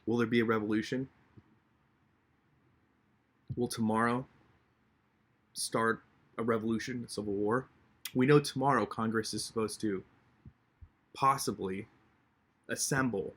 Will there be a revolution? Will tomorrow start a revolution, a civil war? We know tomorrow Congress is supposed to possibly assemble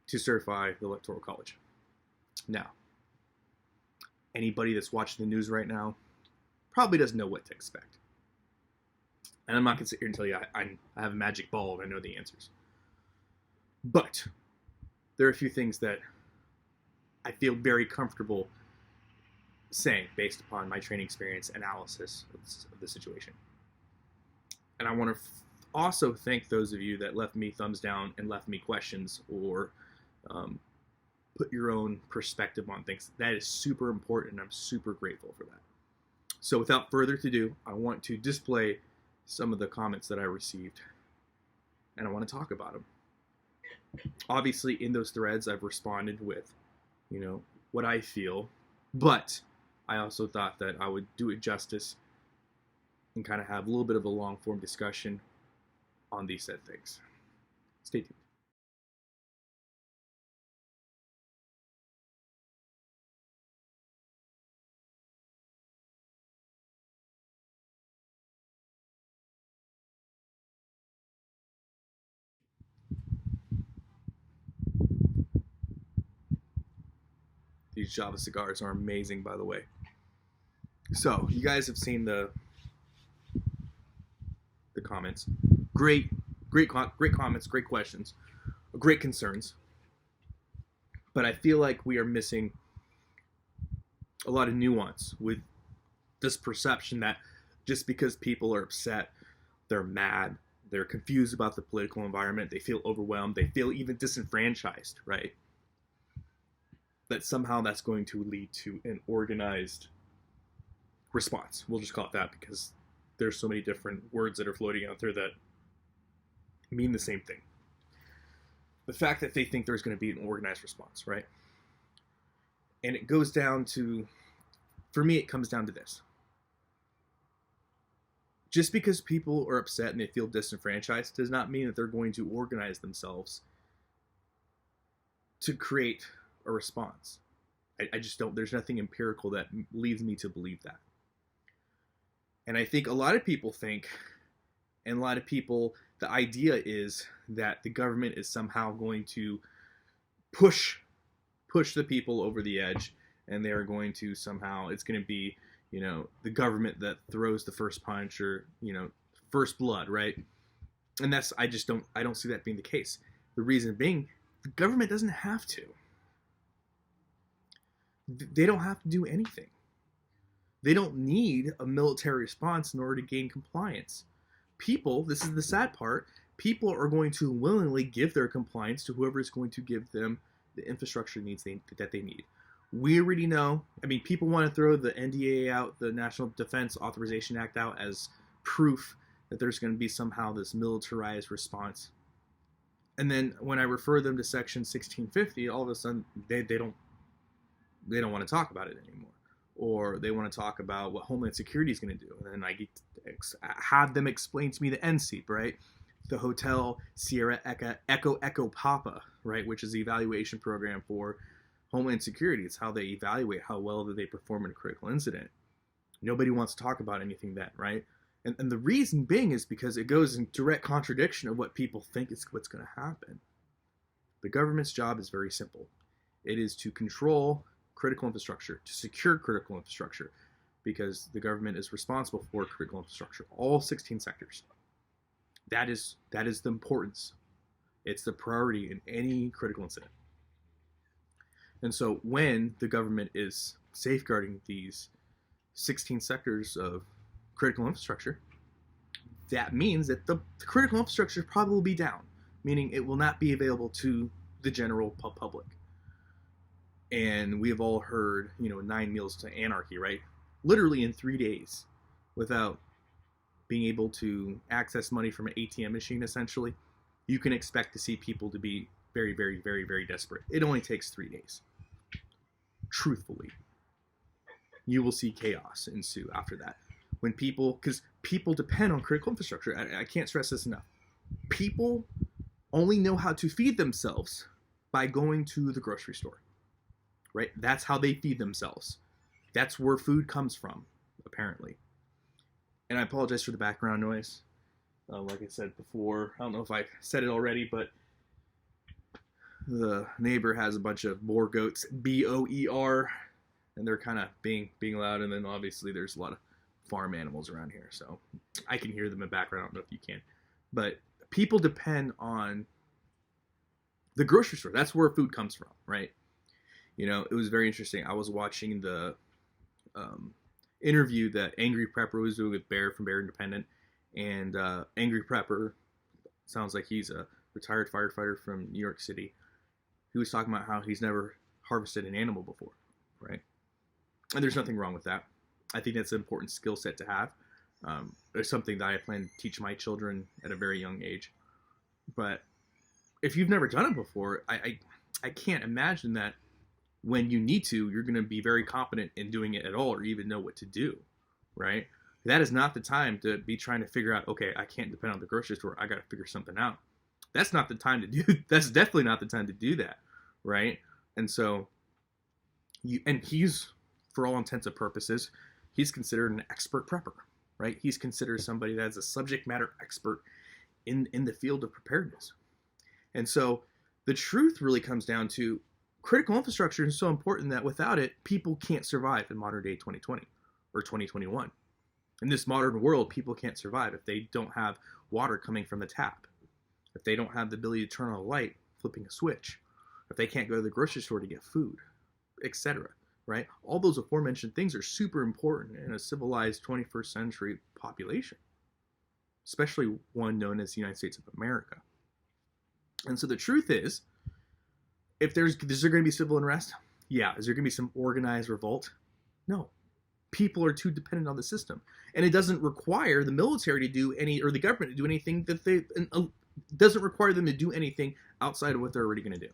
to certify the Electoral College. Now, anybody that's watching the news right now probably doesn't know what to expect. And I'm not going to sit here and tell you I have a magic ball and I know the answers. But there are a few things that I feel very comfortable saying based upon my training experience analysis of the situation. And I want to also thank those of you that left me thumbs down and left me questions or put your own perspective on things. That is super important, and I'm super grateful for that. So without further ado, I want to display some of the comments that I received, and I want to talk about them. Obviously, in those threads, I've responded with, what I feel, but I also thought that I would do it justice and kind of have a little bit of a long-form discussion on these said things. Stay tuned. These Java cigars are amazing, by the way. So, you guys have seen the comments. Great comments, great questions, great concerns. But I feel like we are missing a lot of nuance with this perception that just because people are upset, they're mad, they're confused about the political environment, they feel overwhelmed, they feel even disenfranchised, right? That somehow that's going to lead to an organized response. We'll just call it that because there's so many different words that are floating out there that mean the same thing. The fact that they think there's going to be an organized response, right? And it goes down to, for me, it comes down to this. Just because people are upset and they feel disenfranchised does not mean that they're going to organize themselves to create a response. I just don't, there's nothing empirical that leads me to believe that. And I think a lot of people think, and a lot of people, the idea is that the government is somehow going to push the people over the edge, and they are going to somehow, it's going to be, the government that throws the first punch or, first blood, right? And that's, I don't see that being the case. The reason being, the government doesn't have to. They don't have to do anything. They don't need a military response in order to gain compliance. People, this is the sad part, people are going to willingly give their compliance to whoever is going to give them the infrastructure needs that they need. We already know, people want to throw the NDAA out, the National Defense Authorization Act out as proof that there's going to be somehow this militarized response. And then when I refer them to Section 1650, all of a sudden they don't want to talk about it anymore. Or they want to talk about what Homeland Security is going to do. And then I get to have them explain to me the NCEP, right? The Hotel Sierra Echo Papa, right? Which is the evaluation program for Homeland Security. It's how they evaluate how well they perform in a critical incident. Nobody wants to talk about anything then, right? And the reason being is because it goes in direct contradiction of what people think is what's going to happen. The government's job is very simple. It is to control critical infrastructure, to secure critical infrastructure, because the government is responsible for critical infrastructure, all 16 sectors. That is the importance. It's the priority in any critical incident. And so when the government is safeguarding these 16 sectors of critical infrastructure, that means that the critical infrastructure probably will be down, meaning it will not be available to the general public. And we have all heard, 9 meals to anarchy, right? Literally in 3 days, without being able to access money from an ATM machine, essentially, you can expect to see people to be very, very, very, very desperate. It only takes 3 days. Truthfully, you will see chaos ensue after that. Because people depend on critical infrastructure. I can't stress this enough. People only know how to feed themselves by going to the grocery store, right? That's how they feed themselves. That's where food comes from, apparently. And I apologize for the background noise. Like I said before, I don't know if I said it already, but the neighbor has a bunch of boer goats, Boer, and they're kind of being loud. And then obviously there's a lot of farm animals around here, so I can hear them in the background. I don't know if you can, but people depend on the grocery store. That's where food comes from, right? You know, it was very interesting. I was watching the interview that Angry Prepper was doing with Bear from Bear Independent, and Angry Prepper sounds like he's a retired firefighter from New York City. He was talking about how he's never harvested an animal before, right? And there's nothing wrong with that. I think that's an important skill set to have. It's something that I plan to teach my children at a very young age. But if you've never done it before, I can't imagine that when you need to, you're going to be very competent in doing it at all, or even know what to do, right? That is not the time to be trying to figure out, okay, I can't depend on the grocery store. I got to figure something out. That's not the time to do. That's definitely not the time to do that, right? And so, he's, for all intents and purposes, he's considered an expert prepper, right? He's considered somebody that's a subject matter expert in the field of preparedness. And so the truth really comes down to critical infrastructure is so important that without it, people can't survive in modern day 2020 or 2021. In this modern world, people can't survive if they don't have water coming from the tap, if they don't have the ability to turn on a light, flipping a switch, if they can't go to the grocery store to get food, etc. Right? All those aforementioned things are super important in a civilized 21st century population, especially one known as the United States of America. And so the truth is, is there going to be civil unrest? Yeah. Is there going to be some organized revolt? No. People are too dependent on the system. And it doesn't require the military to do any, or the government to do anything doesn't require them to do anything outside of what they're already going to do.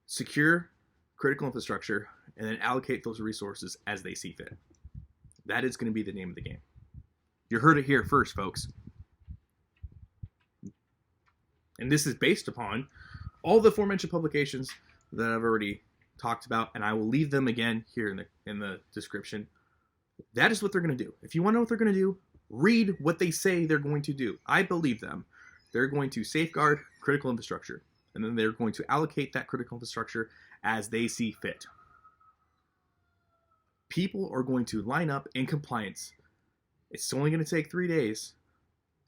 Secure critical infrastructure and then allocate those resources as they see fit. That is going to be the name of the game. You heard it here first, folks. And this is based upon all the aforementioned publications that I've already talked about, and I will leave them again here in the description. That is what they're going to do. If you want to know what they're going to do, read what they say they're going to do. I believe them. They're going to safeguard critical infrastructure, and then they're going to allocate that critical infrastructure as they see fit. People are going to line up in compliance. It's only going to take 3 days,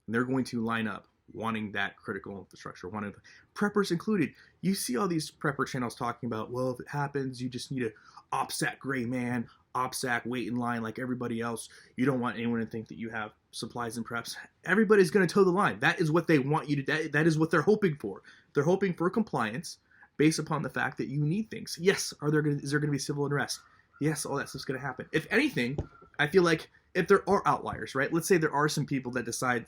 and they're going to line up wanting that critical infrastructure, wanting preppers included. You see all these prepper channels talking about, well, if it happens, you just need a OPSAC gray man, OPSAC wait in line like everybody else. You don't want anyone to think that you have supplies and preps. Everybody's going to toe the line. That is what they want you to, that is what they're hoping for. They're hoping for compliance based upon the fact that you need things. Yes, is there going to be civil unrest? Yes, all that stuff's going to happen. If anything, I feel like if there are outliers, right? Let's say there are some people that decide,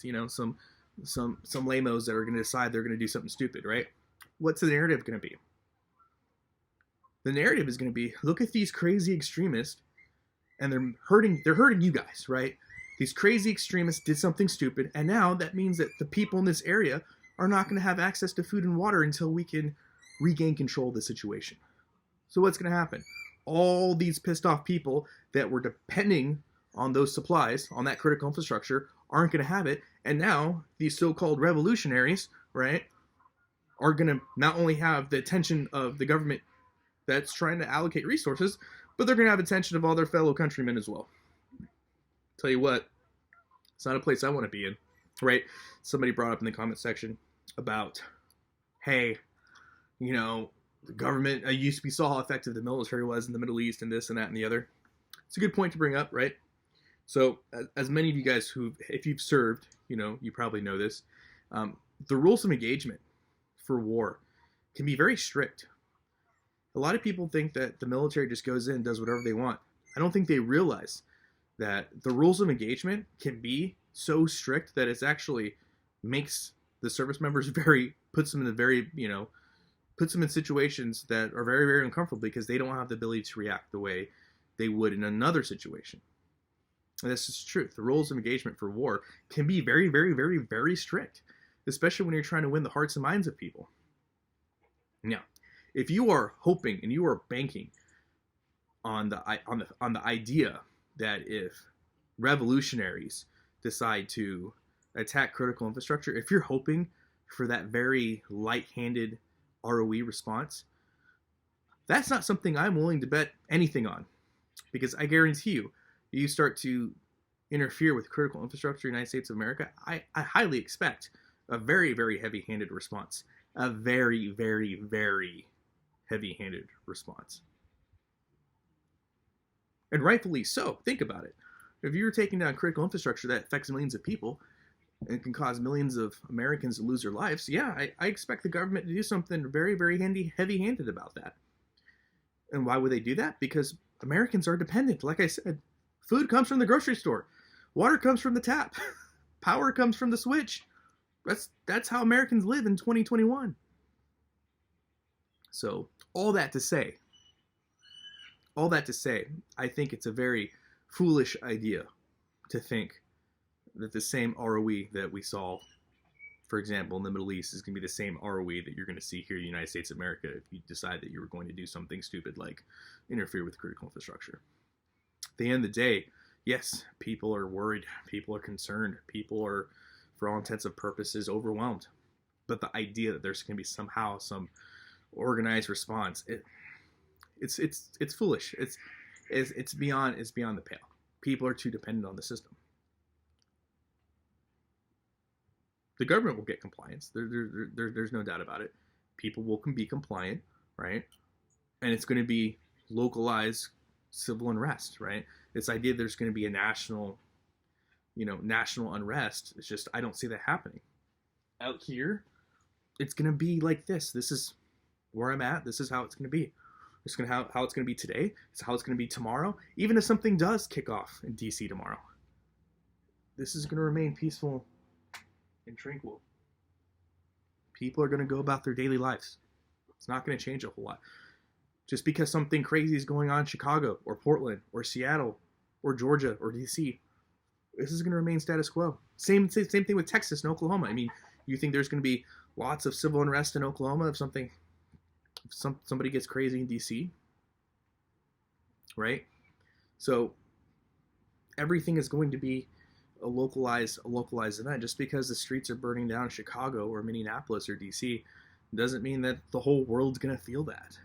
some lamos that are going to decide they're going to do something stupid, right? What's the narrative going to be? The narrative is going to be, look at these crazy extremists, and they're hurting you guys, right? These crazy extremists did something stupid, and now that means that the people in this area are not going to have access to food and water until we can regain control of the situation. So what's going to happen? All these pissed off people that were depending on those supplies, on that critical infrastructure, aren't going to have it. And now these so-called revolutionaries, right, are going to not only have the attention of the government that's trying to allocate resources, but they're going to have attention of all their fellow countrymen as well. Tell you what, it's not a place I want to be in, right? Somebody brought up in the comment section about, hey, the government, we saw how effective the military was in the Middle East and this and that and the other. It's a good point to bring up, right? So as many of you guys if you've served, you probably know this, the rules of engagement for war can be very strict. A lot of people think that the military just goes in and does whatever they want. I don't think they realize that the rules of engagement can be so strict that it's actually makes the service members puts them in situations that are very, very uncomfortable because they don't have the ability to react the way they would in another situation. And this is the truth. The rules of engagement for war can be very, very, very, very strict, especially when you're trying to win the hearts and minds of people. Now, if you are hoping and you are banking on the idea that if revolutionaries decide to attack critical infrastructure, if you're hoping for that very light-handed ROE response, that's not something I'm willing to bet anything on, because I guarantee you start to interfere with critical infrastructure in the United States of America, I highly expect a very, very heavy-handed response. A very, very, very heavy-handed response. And rightfully so. Think about it. If you're taking down critical infrastructure that affects millions of people and can cause millions of Americans to lose their lives, yeah, I expect the government to do something very, very heavy-handed about that. And why would they do that? Because Americans are dependent. Like I said, food comes from the grocery store, water comes from the tap, power comes from the switch. That's how Americans live in 2021. So all that to say, I think it's a very foolish idea to think that the same ROE that we saw, for example, in the Middle East is going to be the same ROE that you're going to see here in the United States of America if you decide that you were going to do something stupid like interfere with critical infrastructure. At the end of the day, yes, people are worried, people are concerned, people are, for all intents and purposes, overwhelmed. But the idea that there's going to be somehow some organized response, it's foolish. It's beyond the pale. People are too dependent on the system. The government will get compliance. There's no doubt about it. People will be compliant, right? And it's going to be localized civil unrest, right? This idea there's going to be a national unrest. It's just, I don't see that happening. Out here, it's going to be like this. This is where I'm at. This is how it's going to be. It's going to how it's going to be today. It's how it's going to be tomorrow. Even if something does kick off in DC tomorrow, this is going to remain peaceful and tranquil. People are going to go about their daily lives. It's not going to change a whole lot. Just because something crazy is going on in Chicago or Portland or Seattle or Georgia or DC, this is going to remain status quo. Same thing with Texas and Oklahoma. I mean, you think there's going to be lots of civil unrest in Oklahoma if somebody gets crazy in DC, right? So everything is going to be a localized event. Just because the streets are burning down in Chicago or Minneapolis or DC doesn't mean that the whole world's going to feel that.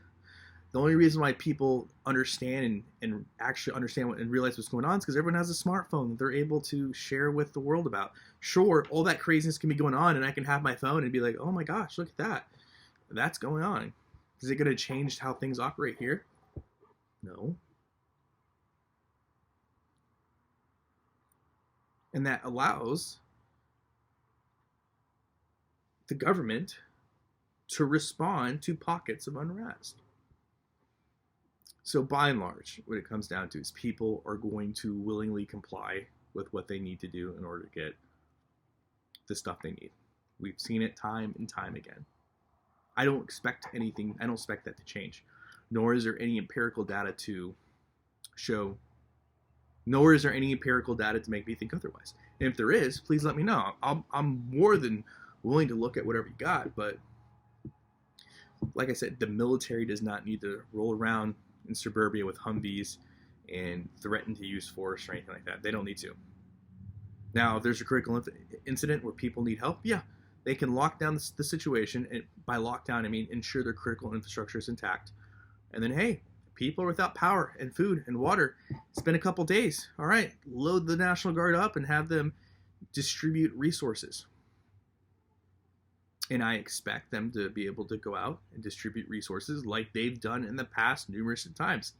The only reason why people understand and actually understand and realize what's going on is because everyone has a smartphone that they're able to share with the world about. Sure, all that craziness can be going on, and I can have my phone and be like, oh my gosh, look at that. That's going on. Is it going to change how things operate here? No. And that allows the government to respond to pockets of unrest. So by and large, what it comes down to is people are going to willingly comply with what they need to do in order to get the stuff they need. We've seen it time and time again. I don't expect that to change. Nor is there any empirical data to make me think otherwise. And if there is, please let me know. I'm more than willing to look at whatever you got, but like I said, the military does not need to roll around in suburbia with Humvees and threaten to use force or anything like that. They don't need to. Now, if there's a critical incident where people need help, yeah, they can lock down the situation. And by lockdown, I mean ensure their critical infrastructure is intact. And then, hey, people are without power and food and water. It's been a couple days. All right, load the National Guard up and have them distribute resources. And I expect them to be able to go out and distribute resources like they've done in the past numerous times.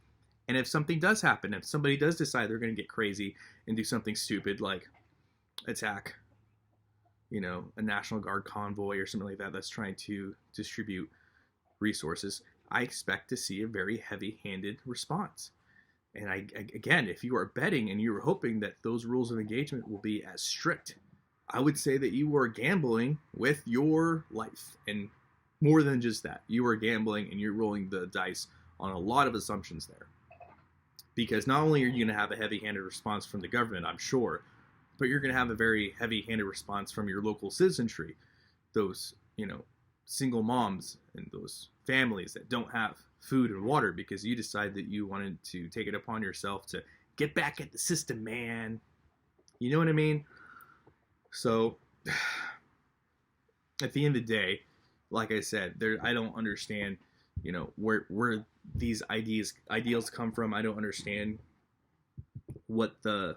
And if something does happen, if somebody does decide they're going to get crazy and do something stupid like attack, a National Guard convoy or something like that that's trying to distribute resources, I expect to see a very heavy-handed response. And again, if you are betting and you're hoping that those rules of engagement will be as strict, I would say that you are gambling with your life. And more than just that, you are gambling and you're rolling the dice on a lot of assumptions there. Because not only are you going to have a heavy-handed response from the government, I'm sure, but you're going to have a very heavy-handed response from your local citizenry. Those, single moms and those families that don't have food and water because you decide that you wanted to take it upon yourself to get back at the system, man. You know what I mean? So at the end of the day, like I said, I don't understand, where these ideals come from. I don't understand what the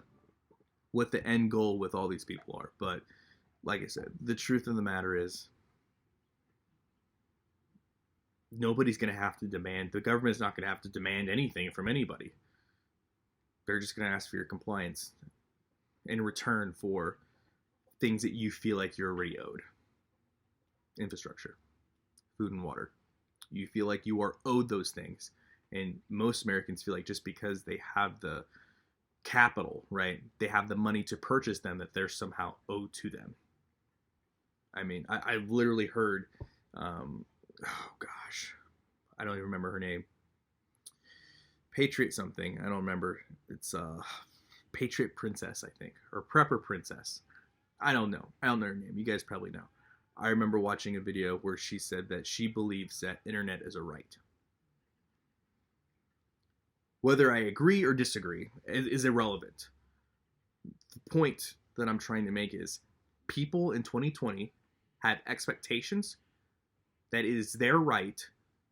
end goal with all these people are. But like I said, the truth of the matter is nobody's going to have to demand, the government's not going to have to demand anything from anybody. They're just going to ask for your compliance in return for things that you feel like you're already owed. Infrastructure, food and water. You feel like you are owed those things. And most Americans feel like just because they have the capital, right, they have the money to purchase them, that they're somehow owed to them. I mean, I've literally heard, oh gosh, I don't even remember her name. Patriot something, I don't remember. It's Patriot Princess, I think, or Prepper Princess. I don't know her name. You guys probably know. I remember watching a video where she said that she believes that internet is a right. Whether I agree or disagree is irrelevant. The point that I'm trying to make is people in 2020 have expectations that it is their right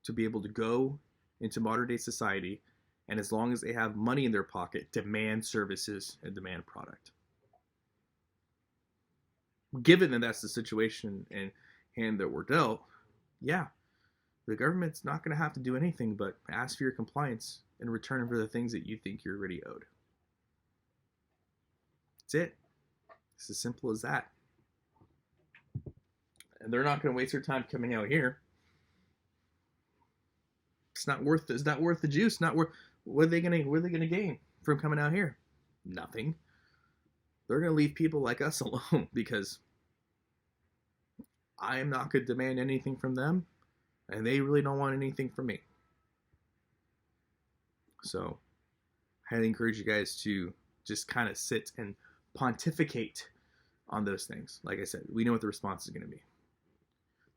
to be able to go into modern day society, and as long as they have money in their pocket, demand services and demand product. Given that that's the situation and hand that we're dealt, yeah, the government's not going to have to do anything but ask for your compliance in return for the things that you think you're already owed. That's it. It's as simple as that. And they're not going to waste their time coming out here. It's not worth the juice. Not worth. What are they gonna gain from coming out here? Nothing. They're gonna leave people like us alone because I am not going to demand anything from them, and they really don't want anything from me. So I highly encourage you guys to just kind of sit and pontificate on those things. Like I said, we know what the response is going to be.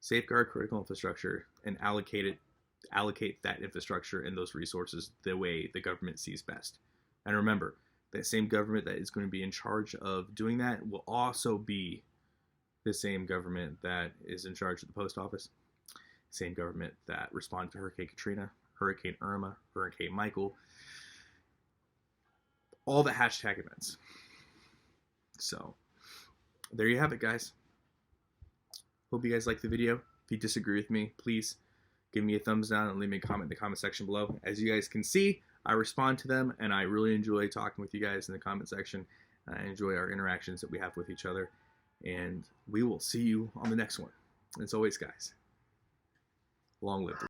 Safeguard critical infrastructure and allocate that infrastructure and those resources the way the government sees best. And remember, that same government that is going to be in charge of doing that will also be the same government that is in charge of the post office, same government that responded to Hurricane Katrina, Hurricane Irma, Hurricane Michael, all the hashtag events. So there you have it, guys. Hope you guys liked the video. If you disagree with me, please give me a thumbs down and leave me a comment in the comment section below. As you guys can see, I respond to them, and I really enjoy talking with you guys in the comment section. I enjoy our interactions that we have with each other, and we will see you on the next one. As always, guys, long live the